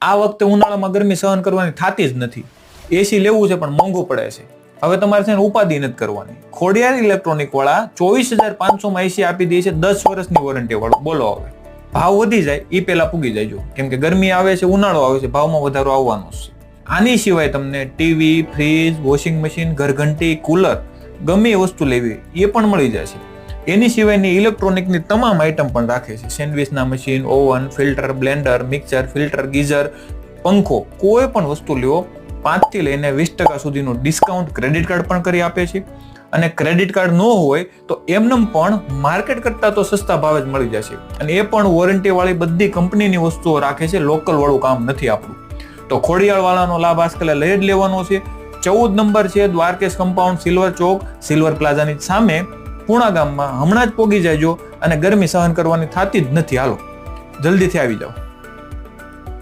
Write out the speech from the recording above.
આ વખતે ઉનાળામાં ગરમી સહન કરવાની થતી જ નથી. એસી લેવું છે પણ મોંઘું પડે છે. હવે તમારે છે ને ઉપાધિ નથી કરવાની. ખોડિયાર ઇલેક્ટ્રોનિક વાળા 24,500 માં એસી આપી દે છે 10 વર્ષની વોરંટી વાળું. બોલો હવે ભાવ વધી જાય એ પેલા પૂગી જાય, કેમ કે ગરમી આવે છે, ઉનાળો આવે છે, ભાવમાં વધારો આવવાનો છે. આની સિવાય તમને ટીવી, ફ્રીજ, વોશિંગ મશીન, ઘરઘંટી, કુલર ગમે એ વસ્તુ લેવી એ પણ મળી જશે. એની સિવાયની ઇલેક્ટ્રોનિકની તમામ આઈટમ પણ રાખે છે. સેન્ડવિચના machine, oven, filter, blender, mixer, filter, geyser, પંખો, કોઈ પણ વસ્તુ લ્યો 5 થી લઈને 20% સુધીનું ડિસ્કાઉન્ટ ક્રેડિટ કાર્ડ પણ કરી આપે છે. અને ક્રેડિટ કાર્ડ ન હોય તો એમનેમ પણ માર્કેટ કરતા તો સસ્તા ભાવે જ મળી જશે. અને એ પણ વોરંટી વાળી બધી કંપનીની વસ્તુઓ રાખે છે. લોકલ વાળું કામ નથી આપણું. તો ખોડિયાર વાળાનો લાભ આજકાલ લઈ જ લેવાનો છે. 14 નંબર છે દ્વારકેશ કમ્પાઉન્ડ, સિલ્વર ચોક, સિલ્વર પ્લાઝાની સામે, પૂણા ગામમાં. હમણાં જ પોગી જાયજો અને ગરમી સહન કરવાની થતી જ નથી. હાલો જલ્દીથી આવી જાઓ.